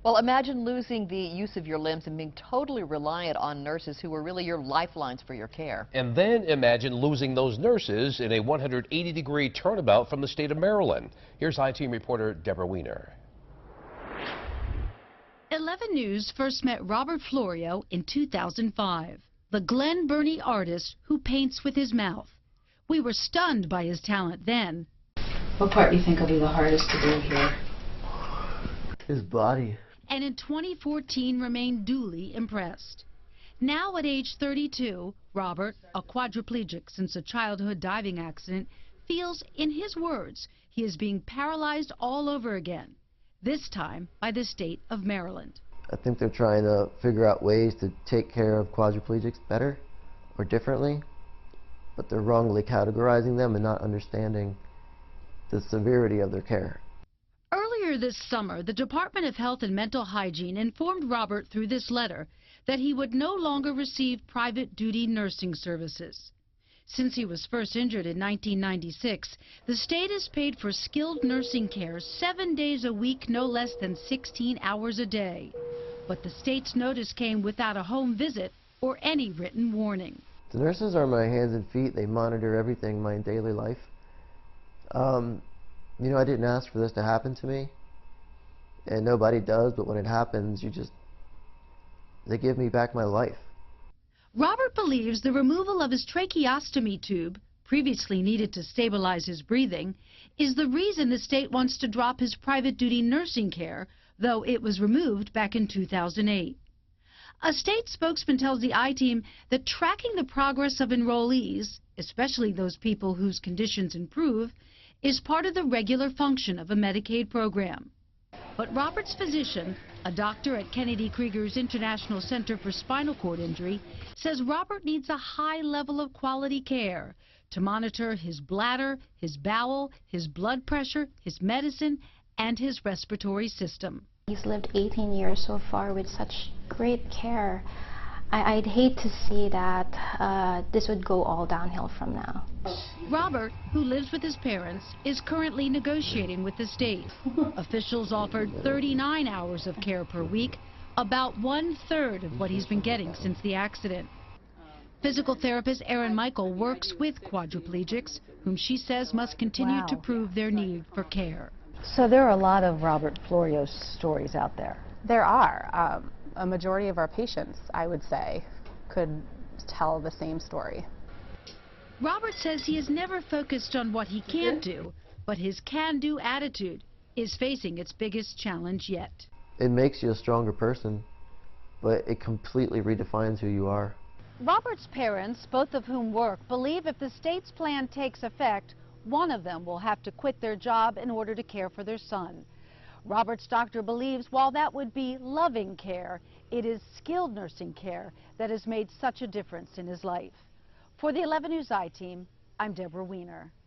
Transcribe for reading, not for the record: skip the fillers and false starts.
Well, imagine losing the use of your limbs and being totally reliant on nurses who were really your lifelines for your care. And then imagine losing those nurses in a 180-degree turnabout from the state of Maryland. Here's I-Team reporter Deborah Weiner. 11 News first met Robert Florio in 2005, the Glen Burnie artist who paints with his mouth. We were stunned by his talent then. What part do you think will be the hardest to do here? His body. And in 2014 remained duly impressed. Now at age 32, Robert, a quadriplegic since a childhood diving accident, feels, in his words, he is being paralyzed all over again, this time by the state of Maryland. I think they're trying to figure out ways to take care of quadriplegics better or differently, but they're wrongly categorizing them and not understanding the severity of their care. Earlier this summer, the Department of Health and Mental Hygiene informed Robert through this letter that he would no longer receive private duty nursing services. Since he was first injured in 1996, the state has paid for skilled nursing care 7 days a week, no less than 16 hours a day. But the state's notice came without a home visit or any written warning. The nurses are my hands and feet. They monitor everything in my daily life. You know, I didn't ask for this to happen to me, and nobody does, but when it happens, they give me back my life. Robert believes the removal of his tracheostomy tube, previously needed to stabilize his breathing, is the reason the state wants to drop his private duty nursing care, though it was removed back in 2008. A state spokesman tells the I-Team that tracking the progress of enrollees, especially those people whose conditions improve, is part of the regular function of a Medicaid program. But Robert's physician, a doctor at Kennedy Krieger's International Center for Spinal Cord Injury, says Robert needs a high level of quality care to monitor his bladder, his bowel, his blood pressure, his medicine, and his respiratory system. He's lived 18 years so far with such great care. I'd hate to see that this would go all downhill from now. Robert, who lives with his parents, is currently negotiating with the state. Officials offered 39 hours of care per week, about 1/3 of what he's been getting since the accident. Physical therapist Erin Michael works with quadriplegics, whom she says must continue to prove their need for care. So there are a lot of Robert Florio stories out there. There are. A majority of our patients, I would say, could tell the same story. Robert says he has never focused on what he can't do, but his can-do attitude is facing its biggest challenge yet. It makes you a stronger person, but it completely redefines who you are. Robert's parents, both of whom work, believe if the state's plan takes effect, one of them will have to quit their job in order to care for their son. Robert's doctor believes while that would be loving care, it is skilled nursing care that has made such a difference in his life. For the 11 News I-Team, I'm Deborah Weiner.